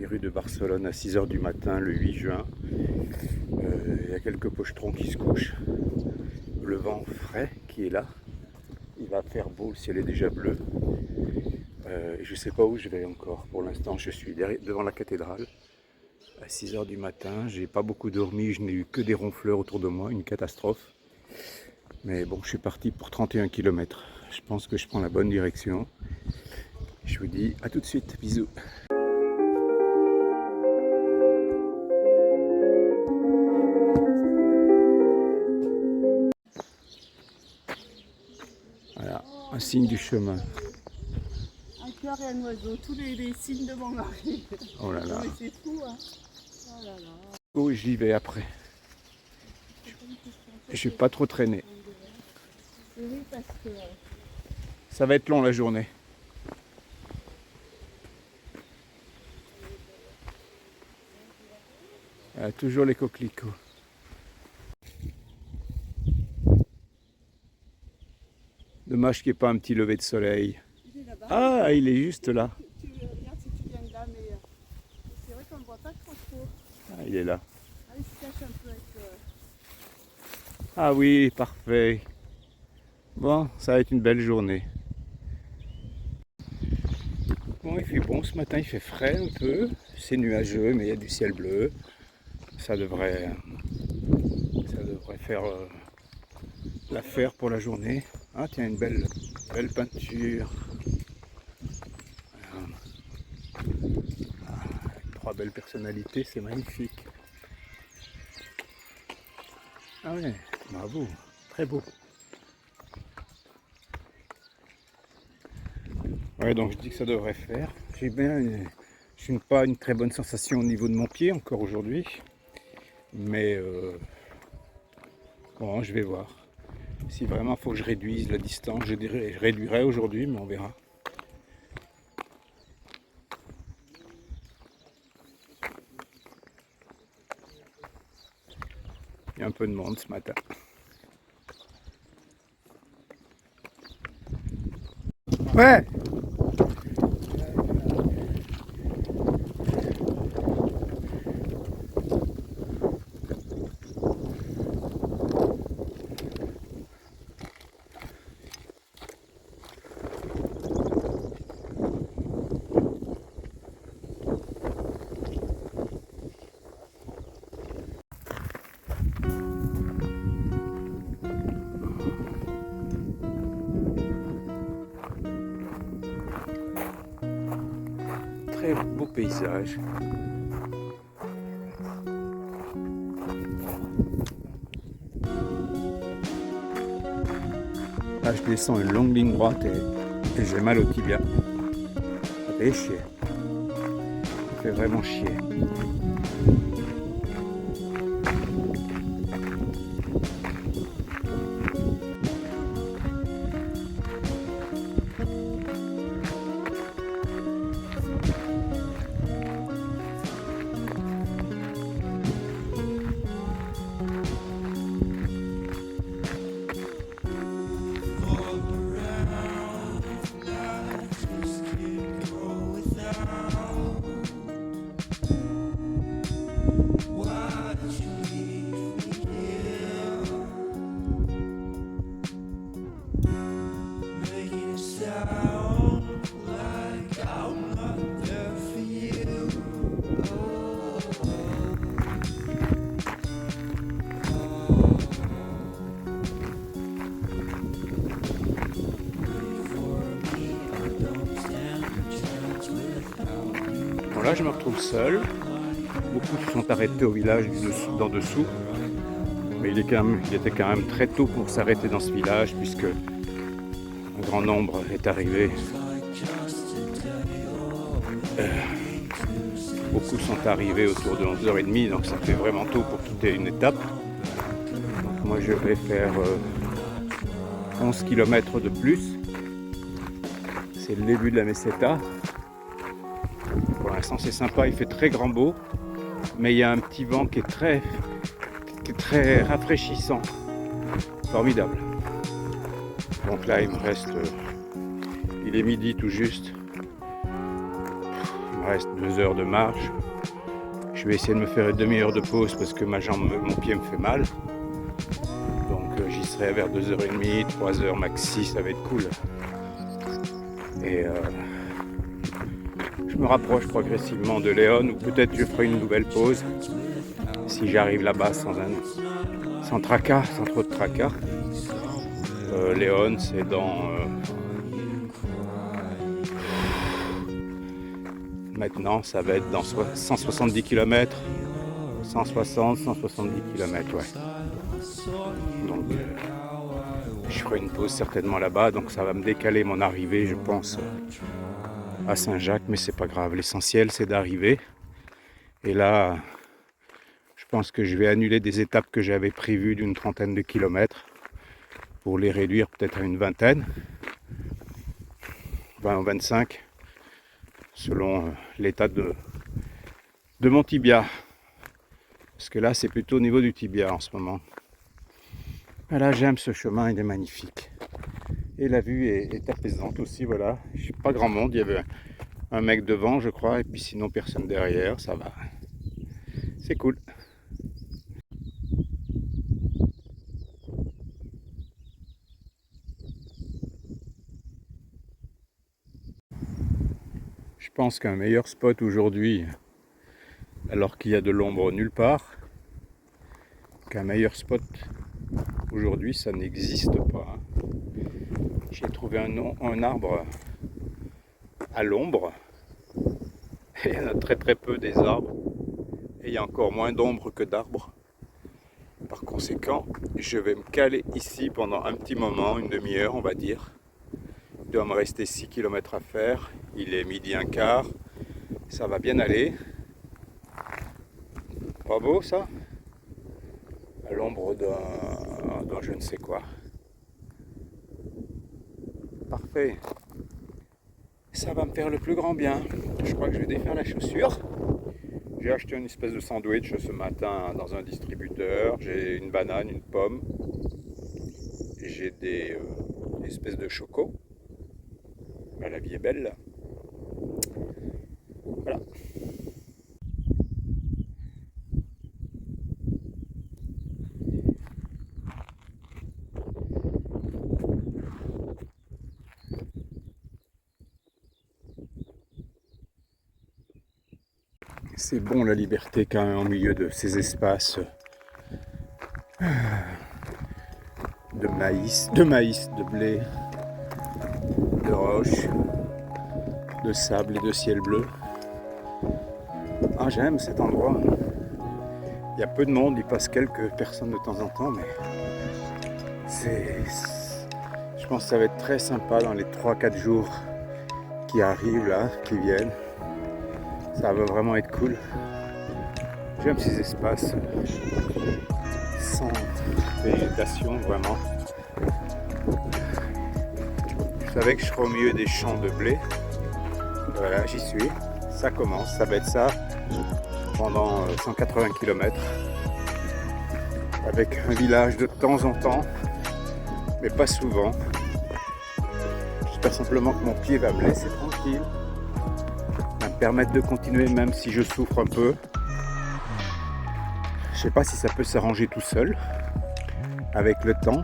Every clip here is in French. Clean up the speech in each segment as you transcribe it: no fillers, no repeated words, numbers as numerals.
les rues de Barcelone à 6 h du matin le 8 juin. Il y a quelques pochetrons qui se couchent. Le vent frais qui est là. Il va faire beau, le ciel est déjà bleu. Je ne sais pas où je vais encore. Pour l'instant, je suis devant la cathédrale à 6 h du matin. J'ai pas beaucoup dormi, je n'ai eu que des ronfleurs autour de moi, une catastrophe. Mais bon, je suis parti pour 31 km. Je pense que je prends la bonne direction. Je vous dis à tout de suite, bisous. Voilà, un signe du chemin. Un cœur et un oiseau, tous les signes de mon mari. Oh là là. Mais c'est fou, hein. Oh là là. Oh, j'y vais après. Je vais pas trop traîner. Oui, parce que... Ça va être long la journée. Toujours les coquelicots. Dommage qu'il n'y ait pas un petit lever de soleil. Il est là-bas. Ah, il est juste là. Regarde si tu viens de là, mais c'est vrai qu'on ne voit pas trop. Ah, il est là. Ah, il se cache un peu avec... Ah oui, parfait. Bon, ça va être une belle journée. Bon, il fait bon ce matin, il fait frais un peu. C'est nuageux, mais il y a du ciel bleu. Ça devrait faire l'affaire pour la journée. Ah tiens, une belle peinture. Voilà. Avec 3 belles personnalités, c'est magnifique. Ah ouais, bravo, très beau. Ouais, donc je dis que ça devrait faire. Je n'ai pas une très bonne sensation au niveau de mon pied encore aujourd'hui. Mais bon, je vais voir. Si vraiment il faut que je réduise la distance, je réduirai aujourd'hui, mais on verra. Il y a un peu de monde ce matin. Ouais! Très beau paysage. Là, je descends une longue ligne droite et j'ai mal au tibia. Ça fait chier. Ça fait vraiment chier. Bon, là, je me retrouve seul. Beaucoup se sont arrêtés au village d'en dessous. Mais il était quand même très tôt pour s'arrêter dans ce village, puisque un grand nombre est arrivé. Beaucoup sont arrivés autour de 11 h 30, donc ça fait vraiment tôt pour quitter une étape. Donc moi, je vais faire 11 km de plus. C'est le début de la Meseta. Pour l'instant, c'est sympa, il fait très grand beau, mais il y a un petit vent qui est très rafraîchissant. Formidable. Donc là, il me reste... il est midi tout juste. Il me reste 2 heures de marche. Je vais essayer de me faire une demi-heure de pause parce que mon pied me fait mal. Donc j'y serai vers 2h30, 3h maxi, ça va être cool. Et je me rapproche progressivement de Léon, ou peut-être je ferai une nouvelle pause si j'arrive là-bas sans tracas, sans trop de tracas. Léon, c'est dans maintenant ça va être dans 170 km, 160, 170 km, ouais. Donc je ferai une pause certainement là-bas, donc ça va me décaler mon arrivée, je pense, à Saint-Jacques, mais c'est pas grave, l'essentiel c'est d'arriver. Et là, je pense que je vais annuler des étapes que j'avais prévues d'une trentaine de kilomètres pour les réduire peut-être à une vingtaine, 20 ou 25, selon l'état de mon tibia. Parce que là, c'est plutôt au niveau du tibia en ce moment. Et là, j'aime ce chemin, il est magnifique. Et la vue est apaisante aussi, voilà. Je suis pas grand monde, il y avait un mec devant, je crois, et puis sinon personne derrière, ça va. C'est cool. Je pense qu'un meilleur spot aujourd'hui, alors qu'il y a de l'ombre nulle part, qu'un meilleur spot aujourd'hui, ça n'existe pas. J'ai trouvé un arbre à l'ombre, et il y en a très très peu des arbres, et il y a encore moins d'ombre que d'arbres. Par conséquent, je vais me caler ici pendant un petit moment, une demi-heure on va dire. Il doit me rester 6 km à faire, il est 12h15, ça va bien aller. Pas beau ça? À l'ombre d'un je ne sais quoi. Parfait. Ça va me faire le plus grand bien. Je crois que je vais défaire la chaussure. J'ai acheté une espèce de sandwich ce matin dans un distributeur. J'ai une banane, une pomme. J'ai des espèces de choco. Ben, la vie est belle. Voilà. C'est bon la liberté quand même au milieu de ces espaces de maïs, de blé, de roches, de sable et de ciel bleu. Ah, j'aime cet endroit. Il y a peu de monde, il passe quelques personnes de temps en temps, mais je pense que ça va être très sympa dans les 3-4 jours qui arrivent là, qui viennent. Ça va vraiment être cool. J'aime ces espaces sans végétation, vraiment. Je savais que je serais au milieu des champs de blé. Voilà, j'y suis. Ça commence, ça va être ça pendant 180 km. Avec un village de temps en temps, mais pas souvent. J'espère simplement que mon pied va me laisser tranquille, va me permettre de continuer même si je souffre un peu. Je sais pas si ça peut s'arranger tout seul avec le temps,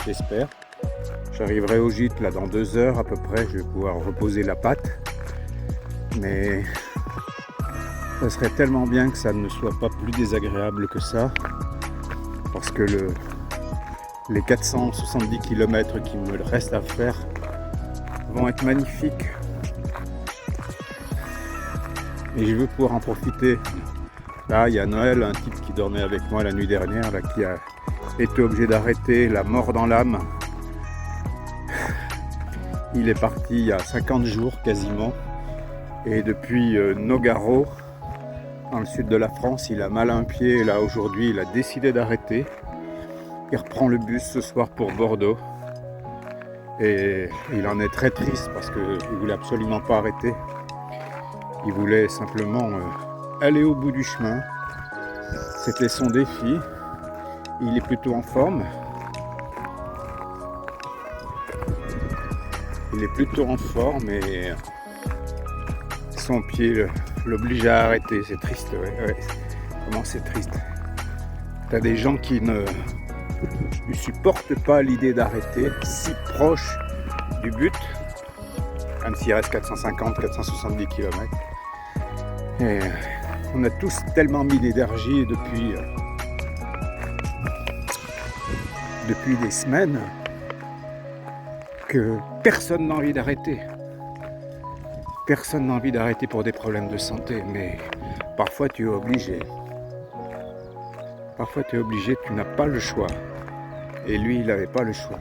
j'espère. J'arriverai au gîte là dans 2 heures à peu près, je vais pouvoir reposer la patte. Mais ça serait tellement bien que ça ne soit pas plus désagréable que ça. Parce que les 470 km qui me restent à faire vont être magnifiques. Et je veux pouvoir en profiter. Là, il y a Noël, un type qui dormait avec moi la nuit dernière, là, qui a été obligé d'arrêter, la mort dans l'âme. Il est parti il y a 50 jours quasiment. Et depuis Nogaro, dans le sud de la France, il a mal à un pied. Et là, aujourd'hui, il a décidé d'arrêter. Il reprend le bus ce soir pour Bordeaux. Et il en est très triste parce qu'il ne voulait absolument pas arrêter. Il voulait simplement aller au bout du chemin. C'était son défi. Il est plutôt en forme. son pied l'oblige à arrêter. C'est triste, ouais. Comment c'est triste. T'as des gens qui ne supportent pas l'idée d'arrêter si proche du but, même s'il reste 450-470 km. Et on a tous tellement mis d'énergie depuis des semaines que personne n'a envie d'arrêter. Personne n'a envie d'arrêter pour des problèmes de santé, mais parfois tu es obligé. Parfois tu es obligé, tu n'as pas le choix. Et lui, il n'avait pas le choix.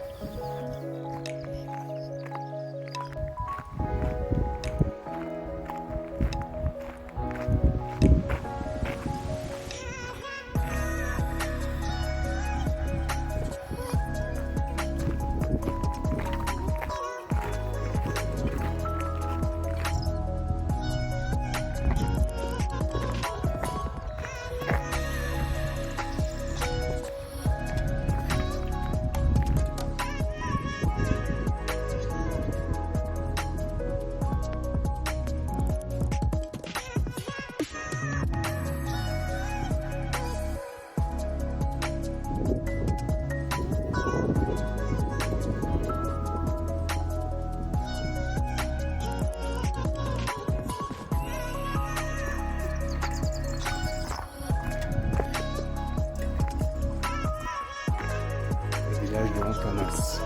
Village de Montanas.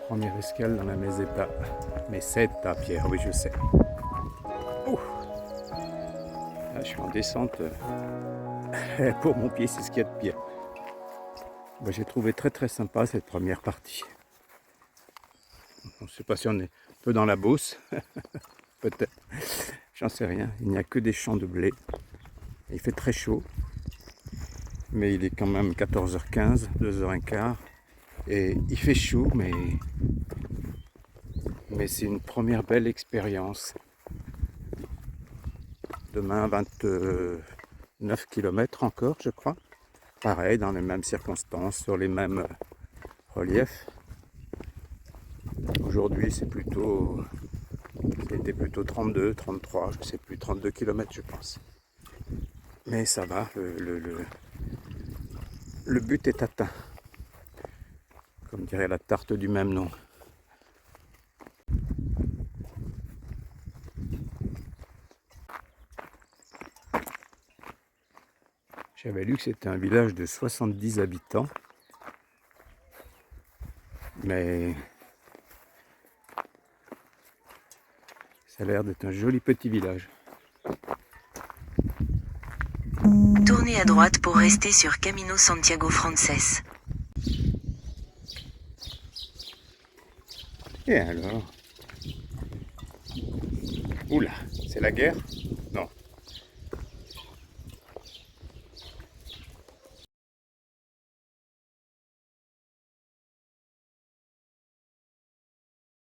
Première escale dans la Meseta, Pierre, oui je sais. Ouf. Là je suis en descente. Pour mon pied, c'est ce qu'il y a de pire. Ben, j'ai trouvé très sympa cette première partie. On ne sait pas si on est un peu dans la Beauce. Peut-être. J'en sais rien. Il n'y a que des champs de blé. Il fait très chaud, mais il est quand même 14h15, 2h15, et il fait chaud, mais c'est une première belle expérience. Demain, 29 km encore, je crois. Pareil, dans les mêmes circonstances, sur les mêmes reliefs. Aujourd'hui, c'était plutôt 32, 33, je sais plus, 32 km, je pense. Mais ça va, le but est atteint, comme dirait la tarte du même nom. J'avais lu que c'était un village de 70 habitants, mais ça a l'air d'être un joli petit village. Tournez à droite pour rester sur Camino Santiago Frances. Et alors? Oula, c'est la guerre?